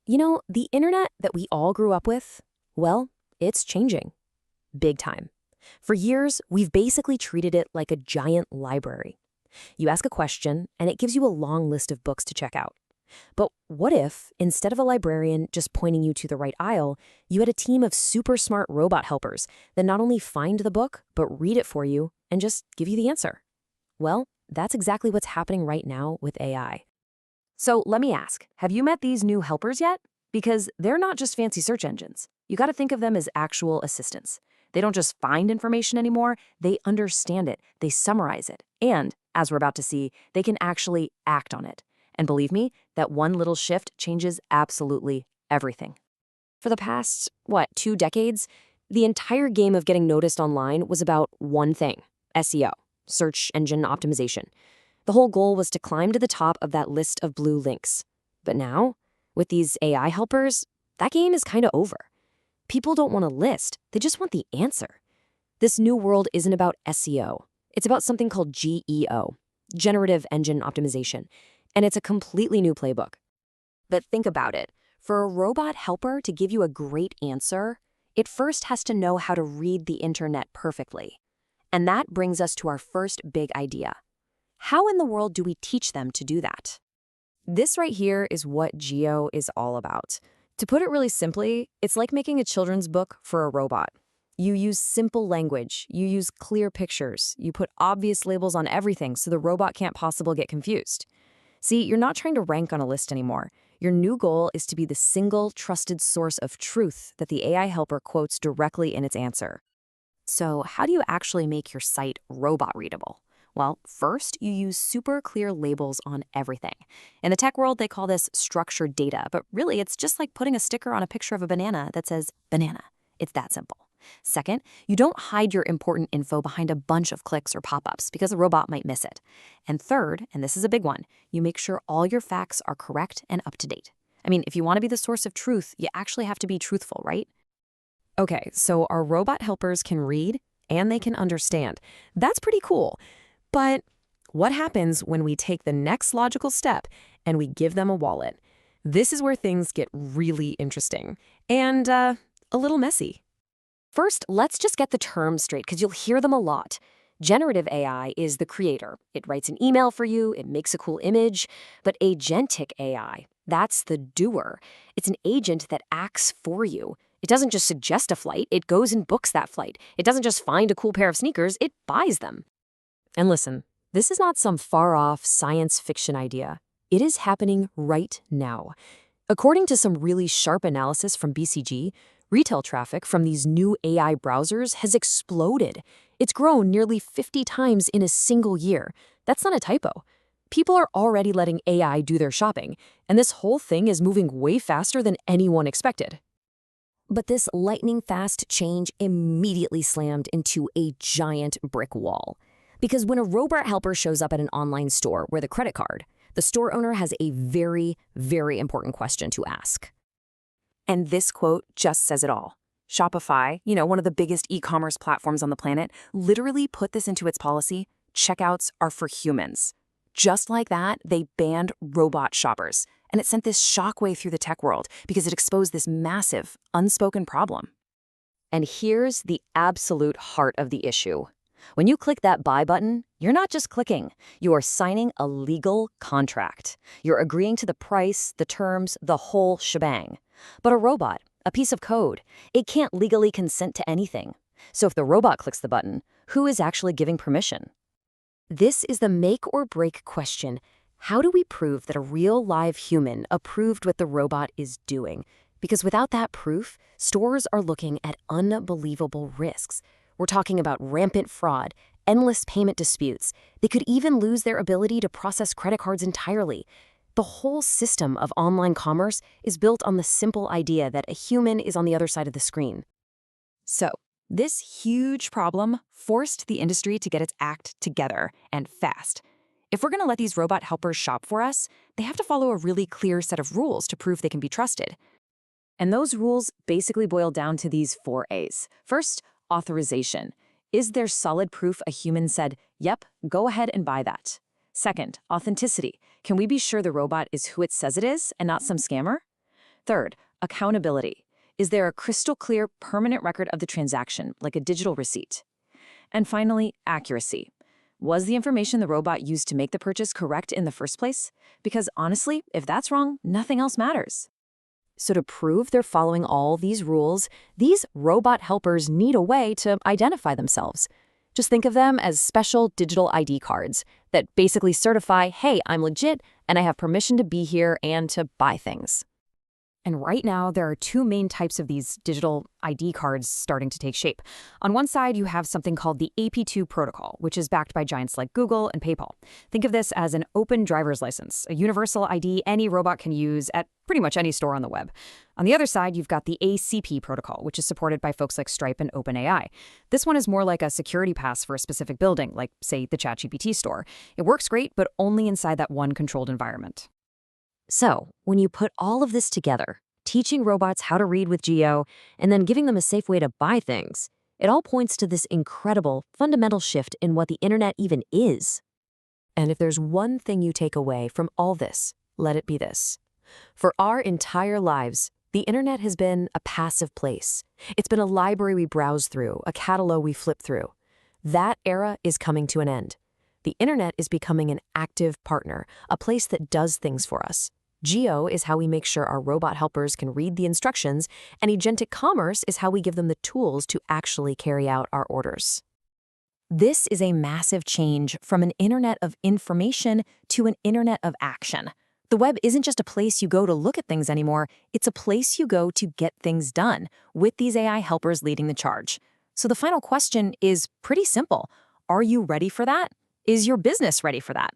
The internet that we all grew up with, well, it's changing. Big time. For years, we've basically treated it like a giant library. You ask a question, and it gives you a long list of books to check out. But what if, instead of a librarian just pointing you to the right aisle, you had a team of super smart robot helpers that not only find the book, but read it for you and just give you the answer? Well, that's exactly what's happening right now with AI. So let me ask, have you met these new helpers yet? Because they're not just fancy search engines. You got to think of them as actual assistants. They don't just find information anymore, they understand it, they summarize it, and, as we're about to see, they can actually act on it. And believe me, that one little shift changes absolutely everything. For the past, 2 decades, the entire game of getting noticed online was about one thing: SEO, search engine optimization. The whole goal was to climb to the top of that list of blue links. But now, with these AI helpers, that game is kind of over. People don't want a list, they just want the answer. This new world isn't about SEO. It's about something called GEO, Generative Engine Optimization, and it's a completely new playbook. But think about it. For a robot helper to give you a great answer, it first has to know how to read the internet perfectly. And that brings us to our first big idea. How in the world do we teach them to do that? This right here is what GEO is all about. To put it really simply, it's like making a children's book for a robot. You use simple language, you use clear pictures, you put obvious labels on everything so the robot can't possibly get confused. See, you're not trying to rank on a list anymore. Your new goal is to be the single trusted source of truth that the AI helper quotes directly in its answer. So how do you actually make your site robot readable? Well, first, you use super clear labels on everything. In the tech world, they call this structured data, but really it's just like putting a sticker on a picture of a banana that says banana. It's that simple. Second, you don't hide your important info behind a bunch of clicks or pop-ups because a robot might miss it. And third, and this is a big one, you make sure all your facts are correct and up to date. I mean, if you want to be the source of truth, you actually have to be truthful, right? Okay, so our robot helpers can read and they can understand. That's pretty cool. But what happens when we take the next logical step and we give them a wallet? This is where things get really interesting and a little messy. First, let's just get the terms straight because you'll hear them a lot. Generative AI is the creator. It writes an email for you, it makes a cool image. But agentic AI, that's the doer. It's an agent that acts for you. It doesn't just suggest a flight, it goes and books that flight. It doesn't just find a cool pair of sneakers, it buys them. And listen, this is not some far-off science fiction idea. It is happening right now. According to some really sharp analysis from BCG, retail traffic from these new AI browsers has exploded. It's grown nearly 50 times in a single year. That's not a typo. People are already letting AI do their shopping, and this whole thing is moving way faster than anyone expected. But this lightning-fast change immediately slammed into a giant brick wall. Because when a robot helper shows up at an online store with a credit card, the store owner has a very, very important question to ask. And this quote just says it all. Shopify, one of the biggest e-commerce platforms on the planet, literally put this into its policy: checkouts are for humans. Just like that, they banned robot shoppers. And it sent this shockwave through the tech world because it exposed this massive, unspoken problem. And here's the absolute heart of the issue. When you click that buy button, you're not just clicking. You are signing a legal contract. You're agreeing to the price, the terms, the whole shebang. But a robot, a piece of code, it can't legally consent to anything. So if the robot clicks the button, who is actually giving permission? This is the make or break question. How do we prove that a real live human approved what the robot is doing? Because without that proof, stores are looking at unbelievable risks. We're talking about rampant fraud, endless payment disputes. They could even lose their ability to process credit cards entirely. The whole system of online commerce is built on the simple idea that a human is on the other side of the screen. So, this huge problem forced the industry to get its act together, and fast. If we're going to let these robot helpers shop for us, they have to follow a really clear set of rules to prove they can be trusted. And those rules basically boil down to these 4 A's. First, authorization. Is there solid proof a human said, yep, go ahead and buy that? Second, authenticity. Can we be sure the robot is who it says it is and not some scammer? Third, accountability. Is there a crystal clear, permanent record of the transaction, like a digital receipt? And finally, accuracy. Was the information the robot used to make the purchase correct in the first place? Because honestly, if that's wrong, nothing else matters. So to prove they're following all these rules, these robot helpers need a way to identify themselves. Just think of them as special digital ID cards that basically certify, hey, I'm legit and I have permission to be here and to buy things. And right now, there are two main types of these digital ID cards starting to take shape. On one side, you have something called the AP2 protocol, which is backed by giants like Google and PayPal. Think of this as an open driver's license, a universal ID any robot can use at pretty much any store on the web. On the other side, you've got the ACP protocol, which is supported by folks like Stripe and OpenAI. This one is more like a security pass for a specific building, like, say, the ChatGPT store. It works great, but only inside that one controlled environment. So, when you put all of this together, teaching robots how to read with Geo, and then giving them a safe way to buy things, it all points to this incredible, fundamental shift in what the internet even is. And if there's one thing you take away from all this, let it be this. For our entire lives, the internet has been a passive place. It's been a library we browse through, a catalog we flip through. That era is coming to an end. The internet is becoming an active partner, a place that does things for us. Geo is how we make sure our robot helpers can read the instructions, and Agentic Commerce is how we give them the tools to actually carry out our orders. This is a massive change from an internet of information to an internet of action. The web isn't just a place you go to look at things anymore, it's a place you go to get things done, with these AI helpers leading the charge. So the final question is pretty simple. Are you ready for that? Is your business ready for that?